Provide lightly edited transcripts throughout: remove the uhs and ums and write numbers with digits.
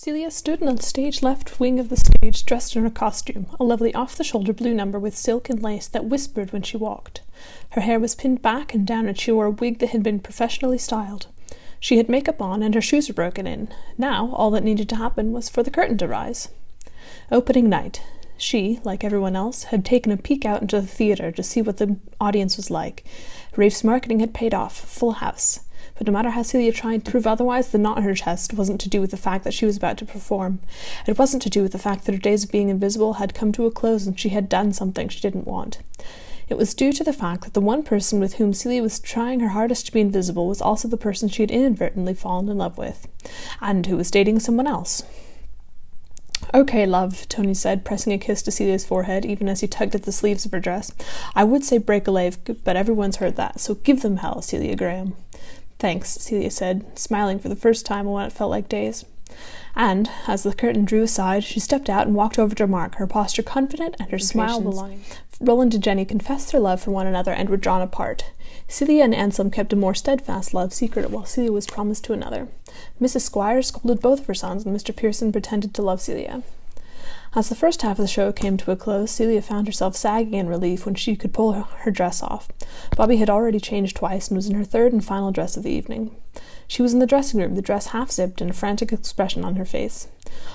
Celia stood in the stage left wing of the stage, dressed in her costume, a lovely off-the-shoulder blue number with silk and lace that whispered when she walked. Her hair was pinned back and down, and she wore a wig that had been professionally styled. She had makeup on, and her shoes were broken in. Now, all that needed to happen was for the curtain to rise. Opening night. She, like everyone else, had taken a peek out into the theatre to see what the audience was like. Rafe's marketing had paid off, full house. But no matter how Celia tried to prove otherwise, the knot in her chest wasn't to do with the fact that she was about to perform. It wasn't to do with the fact that her days of being invisible had come to a close and she had done something she didn't want. It was due to the fact that the one person with whom Celia was trying her hardest to be invisible was also the person she had inadvertently fallen in love with, and who was dating someone else. "Okay, love," Tony said, pressing a kiss to Celia's forehead, even as he tugged at the sleeves of her dress. "I would say break a leg, but everyone's heard that, so give them hell, Celia Graham." "Thanks," Celia said, smiling for the first time in what felt like days. And, as the curtain drew aside, she stepped out and walked over to Mark, her posture confident and her smile belonging. Roland and Jenny confessed their love for one another and were drawn apart. Celia and Anselm kept a more steadfast love secret, while Celia was promised to another. Mrs. Squire scolded both of her sons, and Mr. Pearson pretended to love Celia. As the first half of the show came to a close, Celia found herself sagging in relief when she could pull her dress off. Bobby had already changed twice and was in her third and final dress of the evening. She was in the dressing room, the dress half-zipped and a frantic expression on her face.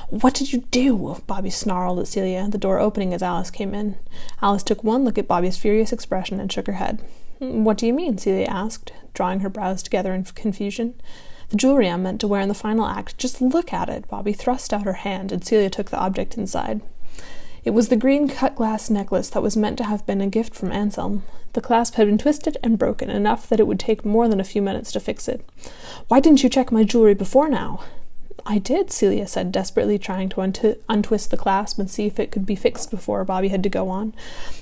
"What did you do?" Bobby snarled at Celia, the door opening as Alice came in. Alice took one look at Bobby's furious expression and shook her head. "What do you mean?" Celia asked, drawing her brows together in confusion. "The jewelry I'm meant to wear in the final act. Just look at it." Bobby thrust out her hand, and Celia took the object inside. It was the green cut-glass necklace that was meant to have been a gift from Anselm. The clasp had been twisted and broken, enough that it would take more than a few minutes to fix it. "Why didn't you check my jewelry before now?" "I did," Celia said, desperately trying to untwist the clasp and see if it could be fixed before Bobby had to go on.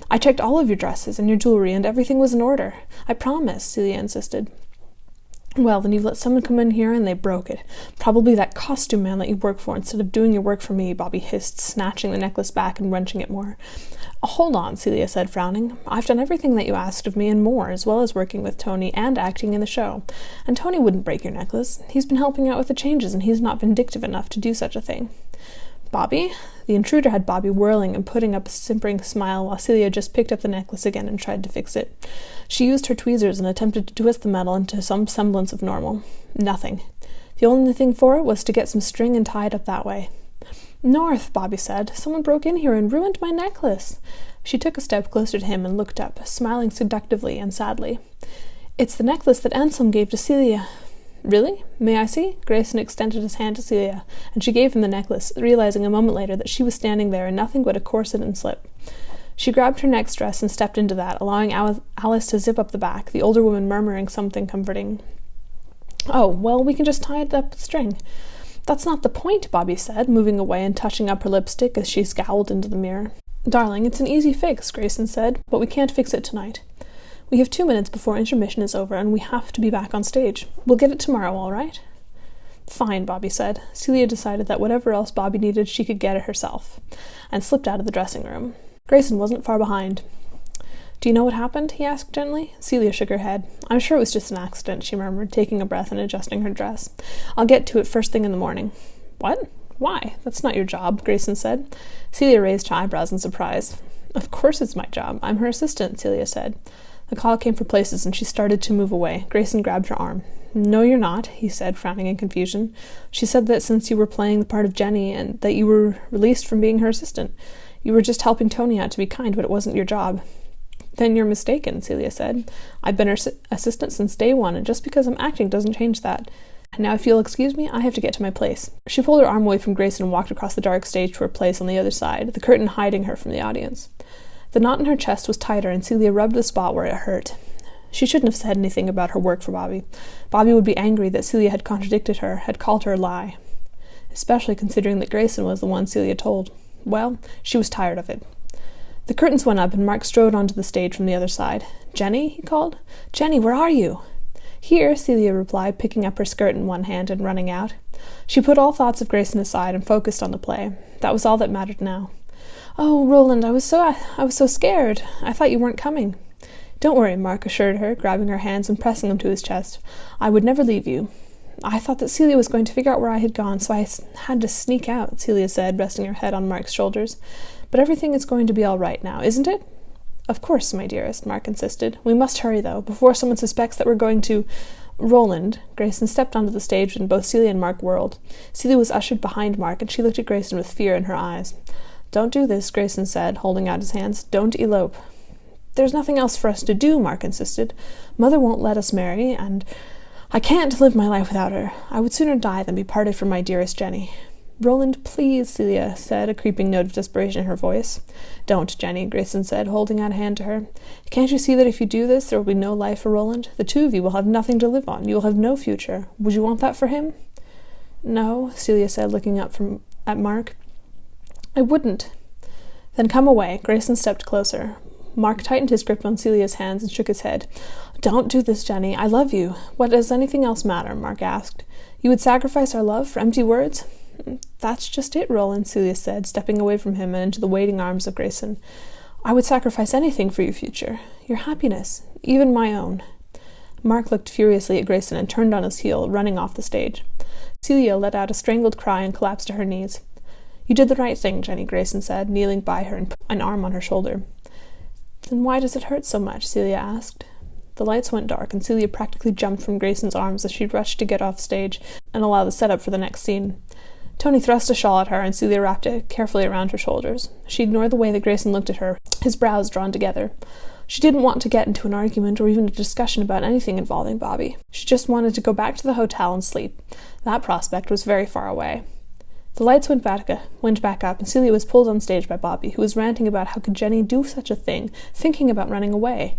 "I checked all of your dresses and your jewelry, and everything was in order. I promise," Celia insisted. "Well, then you've let someone come in here and they broke it. Probably that costume man that you work for instead of doing your work for me," Bobby hissed, snatching the necklace back and wrenching it more. "Hold on," Celia said, frowning. "I've done everything that you asked of me and more, as well as working with Tony and acting in the show. And Tony wouldn't break your necklace. He's been helping out with the changes, and he's not vindictive enough to do such a thing." "Bobby?" The intruder had Bobby whirling and putting up a simpering smile while Celia just picked up the necklace again and tried to fix it. She used her tweezers and attempted to twist the metal into some semblance of normal. Nothing. The only thing for it was to get some string and tie it up that way. "North," Bobby said. "Someone broke in here and ruined my necklace." She took a step closer to him and looked up, smiling seductively and sadly. "It's the necklace that Anselm gave to Celia." "Really? May I see?" Grayson extended his hand to Celia, and she gave him the necklace, realizing a moment later that she was standing there in nothing but a corset and slip. She grabbed her next dress and stepped into that, allowing Alice to zip up the back, the older woman murmuring something comforting. "Oh, well, we can just tie it up with string." "That's not the point," Bobby said, moving away and touching up her lipstick as she scowled into the mirror. "Darling, it's an easy fix," Grayson said, "but we can't fix it tonight. We have 2 minutes before intermission is over, and we have to be back on stage. We'll get it tomorrow, all right?" "Fine," Bobby said. Celia decided that whatever else Bobby needed, she could get it herself, and slipped out of the dressing room. Grayson wasn't far behind. "Do you know what happened?" he asked gently. Celia shook her head. "I'm sure it was just an accident," she murmured, taking a breath and adjusting her dress. "I'll get to it first thing in the morning." "What? Why? That's not your job," Grayson said. Celia raised her eyebrows in surprise. "Of course it's my job. I'm her assistant," Celia said. The call came for places, and she started to move away. Grayson grabbed her arm. "No, you're not," he said, frowning in confusion. "She said that since you were playing the part of Jenny and that you were released from being her assistant. You were just helping Tony out to be kind, but it wasn't your job." "Then you're mistaken," Celia said. "I've been her assistant since day one, and just because I'm acting doesn't change that. And now, if you'll excuse me, I have to get to my place." She pulled her arm away from Grayson and walked across the dark stage to her place on the other side, the curtain hiding her from the audience. The knot in her chest was tighter, and Celia rubbed the spot where it hurt. She shouldn't have said anything about her work for Bobby. Bobby would be angry that Celia had contradicted her, had called her a lie. Especially considering that Grayson was the one Celia told. Well, she was tired of it. The curtains went up, and Mark strode onto the stage from the other side. "Jenny?" he called. "Jenny, where are you?" "Here," Celia replied, picking up her skirt in one hand and running out. She put all thoughts of Grayson aside and focused on the play. That was all that mattered now. "Oh, Roland, I was so scared. I thought you weren't coming." "Don't worry," Mark assured her, grabbing her hands and pressing them to his chest. "I would never leave you." I thought that Celia was going to figure out where I had gone, so I had to sneak out, Celia said, resting her head on Mark's shoulders. But everything is going to be all right now, isn't it? Of course, my dearest, Mark insisted. We must hurry, though, before someone suspects that we're going to... Roland. Grayson stepped onto the stage and both Celia and Mark whirled. Celia was ushered behind Mark, and she looked at Grayson with fear in her eyes. Don't do this, Grayson said, holding out his hands. Don't elope. There's nothing else for us to do, Mark insisted. Mother won't let us marry, and I can't live my life without her. I would sooner die than be parted from my dearest Jenny. Roland, please, Celia said, a creeping note of desperation in her voice. Don't, Jenny, Grayson said, holding out a hand to her. Can't you see that if you do this, there will be no life for Roland? The two of you will have nothing to live on. You will have no future. Would you want that for him? No, Celia said, looking up at Mark. I wouldn't. Then come away. Grayson stepped closer. Mark tightened his grip on Celia's hands and shook his head. Don't do this, Jenny. I love you. What does anything else matter? Mark asked. You would sacrifice our love for empty words? That's just it, Roland, Celia said, stepping away from him and into the waiting arms of Grayson. I would sacrifice anything for your future, your happiness, even my own. Mark looked furiously at Grayson and turned on his heel, running off the stage. Celia let out a strangled cry and collapsed to her knees. You did the right thing, Jenny, Grayson said, kneeling by her and put an arm on her shoulder. Then why does it hurt so much? Celia asked. The lights went dark, and Celia practically jumped from Grayson's arms as she rushed to get off stage and allow the setup for the next scene. Tony thrust a shawl at her, and Celia wrapped it carefully around her shoulders. She ignored the way that Grayson looked at her, his brows drawn together. She didn't want to get into an argument or even a discussion about anything involving Bobby. She just wanted to go back to the hotel and sleep. That prospect was very far away. The lights went back up, and Celia was pulled on stage by Bobby, who was ranting about how could Jenny do such a thing, thinking about running away.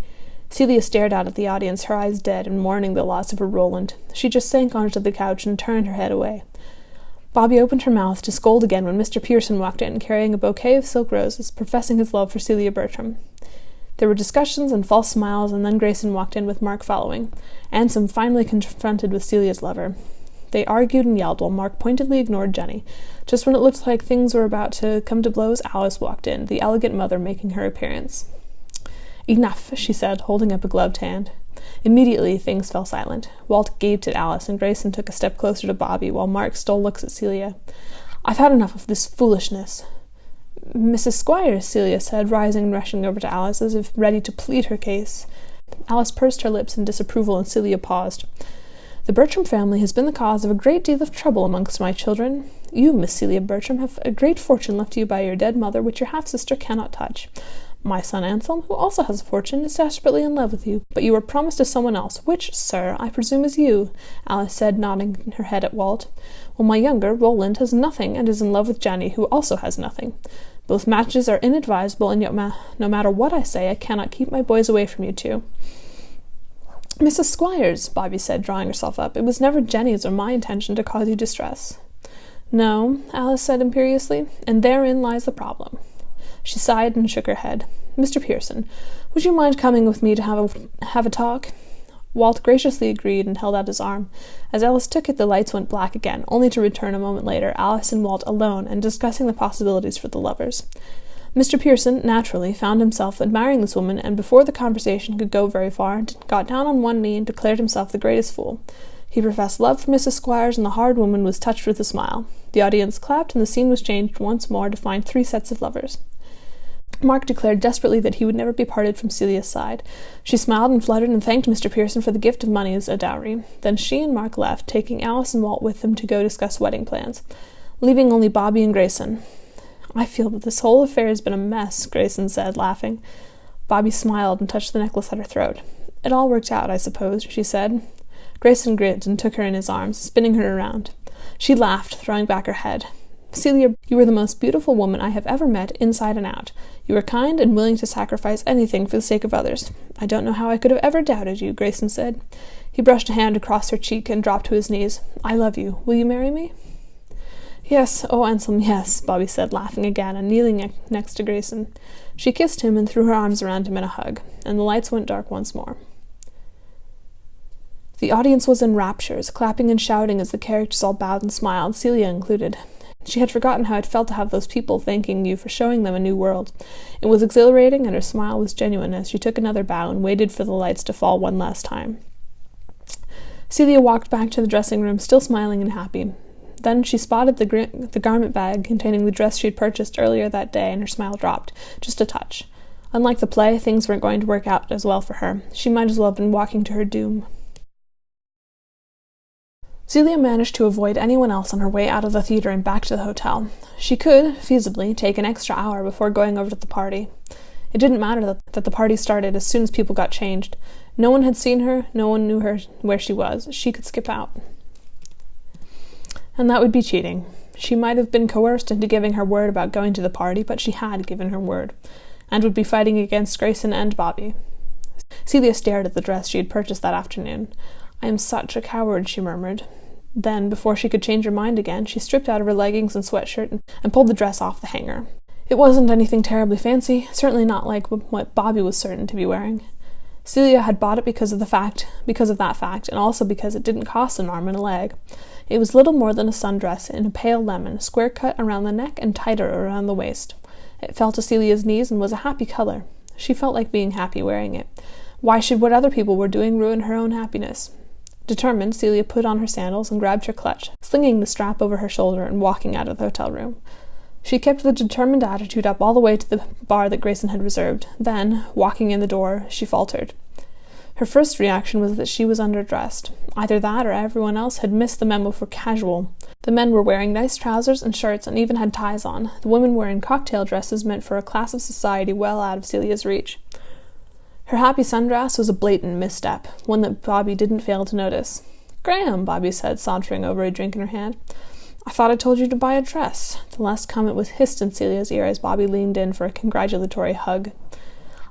Celia stared out at the audience, her eyes dead and mourning the loss of her Roland. She just sank onto the couch and turned her head away. Bobby opened her mouth to scold again when Mr. Pearson walked in, carrying a bouquet of silk roses, professing his love for Celia Bertram. There were discussions and false smiles, and then Grayson walked in with Mark following. Ansem finally confronted with Celia's lover. They argued and yelled while Mark pointedly ignored Jenny. Just when it looked like things were about to come to blows, Alice walked in, the elegant mother making her appearance. Enough, she said, holding up a gloved hand. Immediately, things fell silent. Walt gaped at Alice, and Grayson took a step closer to Bobby, while Mark stole looks at Celia. I've had enough of this foolishness. Mrs. Squires, Celia said, rising and rushing over to Alice, as if ready to plead her case. Alice pursed her lips in disapproval, and Celia paused. The Bertram family has been the cause of a great deal of trouble amongst my children. You, Miss Celia Bertram, have a great fortune left to you by your dead mother, which your half-sister cannot touch. My son Anselm, who also has a fortune, is desperately in love with you, but you were promised to someone else, which, sir, I presume is you, Alice said, nodding her head at Walt. Well, my younger, Roland, has nothing, and is in love with Jenny, who also has nothing. Both matches are inadvisable, and yet no matter what I say, I cannot keep my boys away from you two. Mrs. Squires, Bobby said, drawing herself up, it was never Jenny's or my intention to cause you distress. No, Alice said imperiously, and therein lies the problem. She sighed and shook her head. Mr. Pearson, would you mind coming with me to have a talk? Walt graciously agreed and held out his arm. As Alice took it, the lights went black again, only to return a moment later, Alice and Walt alone and discussing the possibilities for the lovers. Mr. Pearson, naturally, found himself admiring this woman, and before the conversation could go very far, got down on one knee and declared himself the greatest fool. He professed love for Mrs. Squires, and the hard woman was touched with a smile. The audience clapped, and the scene was changed once more to find 3 sets of lovers. Mark declared desperately that he would never be parted from Celia's side. She smiled and fluttered and thanked Mr. Pearson for the gift of money as a dowry. Then she and Mark left, taking Alice and Walt with them to go discuss wedding plans, leaving only Bobby and Grayson. I feel that this whole affair has been a mess, Grayson said, laughing. Bobby smiled and touched the necklace at her throat. It all worked out, I suppose, she said. Grayson grinned and took her in his arms, spinning her around. She laughed, throwing back her head. Celia, you are the most beautiful woman I have ever met, inside and out. You are kind and willing to sacrifice anything for the sake of others. I don't know how I could have ever doubted you, Grayson said. He brushed a hand across her cheek and dropped to his knees. I love you. Will you marry me? Yes, oh, Anselm, yes, Bobby said, laughing again and kneeling next to Grayson. She kissed him and threw her arms around him in a hug, and the lights went dark once more. The audience was in raptures, clapping and shouting as the characters all bowed and smiled, Celia included. She had forgotten how it felt to have those people thanking you for showing them a new world. It was exhilarating, and her smile was genuine as she took another bow and waited for the lights to fall one last time. Celia walked back to the dressing room, still smiling and happy. Then she spotted the garment bag containing the dress she'd purchased earlier that day, and her smile dropped, just a touch. Unlike the play, things weren't going to work out as well for her. She might as well have been walking to her doom. Celia managed to avoid anyone else on her way out of the theatre and back to the hotel. She could, feasibly, take an extra hour before going over to the party. It didn't matter that the party started as soon as people got changed. No one had seen her, no one knew her where she was. She could skip out. And that would be cheating. She might have been coerced into giving her word about going to the party, but she had given her word, and would be fighting against Grayson and Bobby. Celia stared at the dress she had purchased that afternoon. "I am such a coward," she murmured. Then, before she could change her mind again, she stripped out of her leggings and sweatshirt and pulled the dress off the hanger. It wasn't anything terribly fancy, certainly not like what Bobby was certain to be wearing. Celia had bought it because of that fact, and also because it didn't cost an arm and a leg. It was little more than a sundress in a pale lemon, square cut around the neck and tighter around the waist. It fell to Celia's knees and was a happy color. She felt like being happy wearing it. Why should what other people were doing ruin her own happiness? Determined, Celia put on her sandals and grabbed her clutch, slinging the strap over her shoulder and walking out of the hotel room. She kept the determined attitude up all the way to the bar that Grayson had reserved. Then, walking in the door, she faltered. Her first reaction was that she was underdressed. Either that or everyone else had missed the memo for casual. The men were wearing nice trousers and shirts and even had ties on. The women were in cocktail dresses meant for a class of society well out of Celia's reach. Her happy sundress was a blatant misstep, one that Bobby didn't fail to notice. "Graham," Bobby said, sauntering over, a drink in her hand. "I thought I told you to buy a dress." The last comment was hissed in Celia's ear as Bobby leaned in for a congratulatory hug.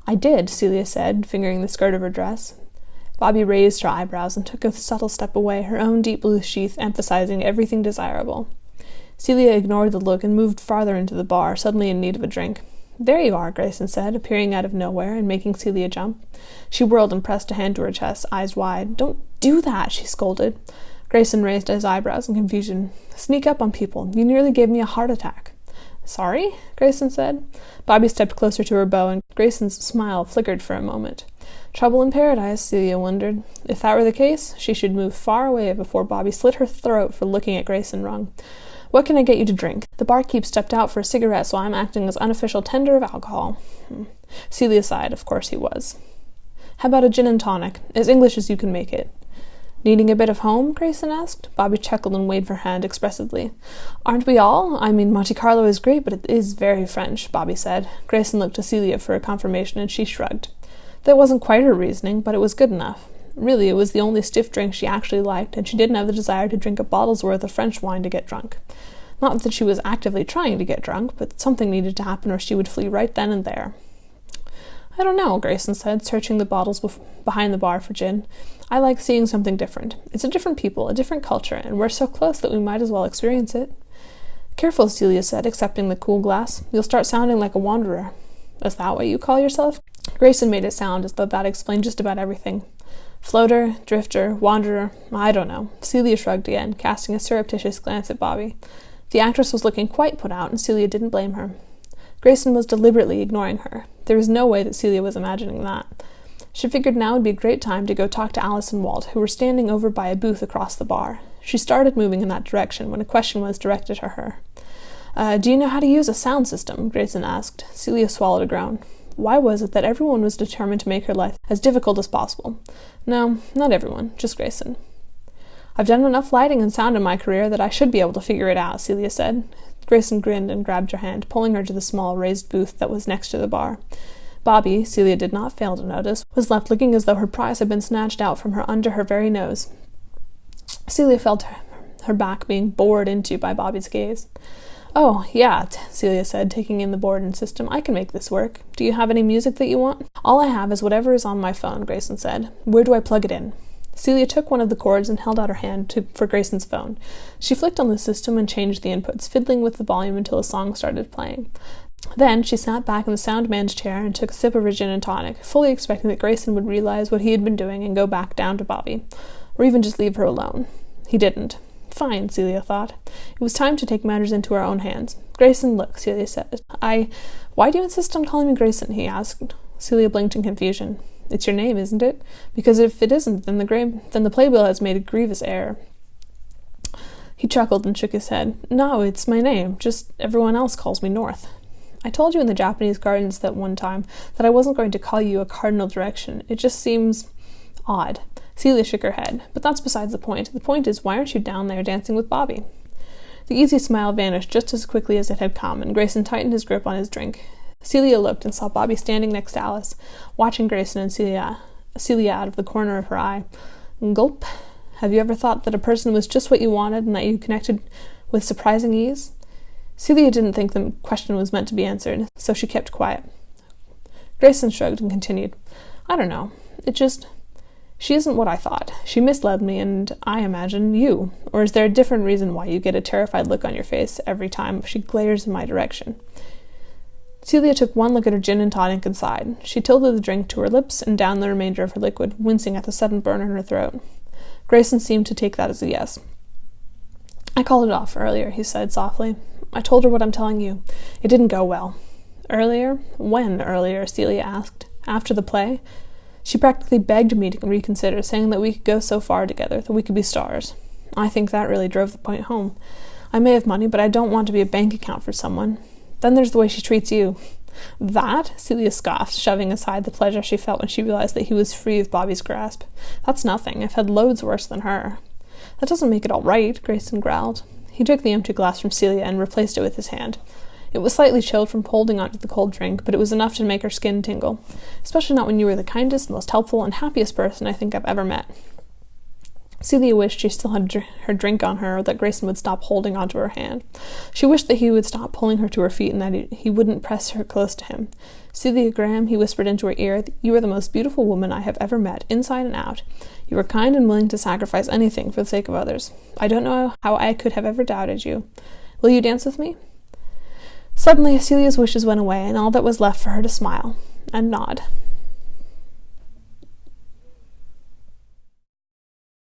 "I did," Celia said, fingering the skirt of her dress. Bobby raised her eyebrows and took a subtle step away, her own deep blue sheath emphasizing everything desirable. Celia ignored the look and moved farther into the bar, suddenly in need of a drink. "There you are," Grayson said, appearing out of nowhere and making Celia jump. She whirled and pressed a hand to her chest, eyes wide. "Don't do that," she scolded. Grayson raised his eyebrows in confusion. "Sneak up on people. You nearly gave me a heart attack." "Sorry?" Grayson said. Bobby stepped closer to her bow, and Grayson's smile flickered for a moment. Trouble in paradise, Celia wondered. If that were the case, she should move far away before Bobby slit her throat for looking at Grayson wrong. "What can I get you to drink?" "The barkeep stepped out for a cigarette, so I'm acting as unofficial tender of alcohol." Celia sighed. Of course he was. "How about a gin and tonic, as English as you can make it?" "Needing a bit of home?" Grayson asked. Bobby chuckled and waved her hand expressively. "Aren't we all? I mean, Monte Carlo is great, but it is very French," Bobby said. Grayson looked to Celia for a confirmation, and she shrugged. That wasn't quite her reasoning, but it was good enough. Really, it was the only stiff drink she actually liked, and she didn't have the desire to drink a bottle's worth of French wine to get drunk. Not that she was actively trying to get drunk, but something needed to happen or she would flee right then and there. "I don't know," Grayson said, searching the bottles behind the bar for gin. "I like seeing something different. It's a different people, a different culture, and we're so close that we might as well experience it." "Careful," Celia said, accepting the cool glass. "You'll start sounding like a wanderer." "Is that what you call yourself?" Grayson made it sound as though that explained just about everything. Floater, drifter, wanderer, I don't know. Celia shrugged again, casting a surreptitious glance at Bobby. The actress was looking quite put out, and Celia didn't blame her. Grayson was deliberately ignoring her. There was no way that Celia was imagining that. She figured now would be a great time to go talk to Alice and Walt, who were standing over by a booth across the bar. She started moving in that direction when a question was directed at her. "Do you know how to use a sound system?" Grayson asked. Celia swallowed a groan. Why was it that everyone was determined to make her life as difficult as possible? No, not everyone, just Grayson. "I've done enough lighting and sound in my career that I should be able to figure it out," Celia said. Grayson grinned and grabbed her hand, pulling her to the small raised booth that was next to the bar. Bobby, Celia did not fail to notice, was left looking as though her prize had been snatched out from her under her very nose. Celia felt her back being bored into by Bobby's gaze. "Oh, yeah," Celia said, taking in the board and system. "I can make this work. Do you have any music that you want?" "All I have is whatever is on my phone," Grayson said. "Where do I plug it in?" Celia took one of the cords and held out her hand for Grayson's phone. She flicked on the system and changed the inputs, fiddling with the volume until a song started playing. Then she sat back in the sound man's chair and took a sip of her gin and tonic, fully expecting that Grayson would realize what he had been doing and go back down to Bobby, or even just leave her alone. He didn't. Fine, Celia thought. It was time to take matters into her own hands. "Grayson, look," Celia said. Why do you insist on calling me Grayson?" he asked. Celia blinked in confusion. It's your name, isn't it? Because if it isn't, then the playbill has made a grievous error. He chuckled and shook his head. No, it's my name. Just everyone else calls me North. I told you in the Japanese gardens that one time that I wasn't going to call you a cardinal direction. It just seems odd. Celia shook her head. But that's besides the point. The point is, why aren't you down there dancing with Bobby? The easy smile vanished just as quickly as it had come, and Grayson tightened his grip on his drink. Celia looked and saw Bobby standing next to Alice, watching Grayson and Celia out of the corner of her eye. Gulp. Have you ever thought that a person was just what you wanted and that you connected with surprising ease? Celia didn't think the question was meant to be answered, so she kept quiet. Grayson shrugged and continued. I don't know. She isn't what I thought. She misled me, and I imagine you. Or is there a different reason why you get a terrified look on your face every time she glares in my direction? Celia took one look at her gin and tonic and sighed. She tilted the drink to her lips and downed the remainder of her liquid, wincing at the sudden burn in her throat. Grayson seemed to take that as a yes. I called it off earlier, he said softly. I told her what I'm telling you. It didn't go well. Earlier? When earlier? Celia asked. After the play? She practically begged me to reconsider, saying that we could go so far together, that we could be stars. I think that really drove the point home. I may have money, but I don't want to be a bank account for someone. Then there's the way she treats you. That? Celia scoffed, shoving aside the pleasure she felt when she realized that he was free of Bobby's grasp. That's nothing. I've had loads worse than her. That doesn't make it all right, Grayson growled. He took the empty glass from Celia and replaced it with his hand. It was slightly chilled from holding onto the cold drink, but it was enough to make her skin tingle, especially not when you were the kindest, most helpful, and happiest person I think I've ever met. Celia wished she still had her drink on her, or that Grayson would stop holding onto her hand. She wished that he would stop pulling her to her feet and that he wouldn't press her close to him. Celia Graham, he whispered into her ear, you are the most beautiful woman I have ever met, inside and out. You are kind and willing to sacrifice anything for the sake of others. I don't know how I could have ever doubted you. Will you dance with me? Suddenly, Celia's wishes went away, and all that was left for her to smile and nod.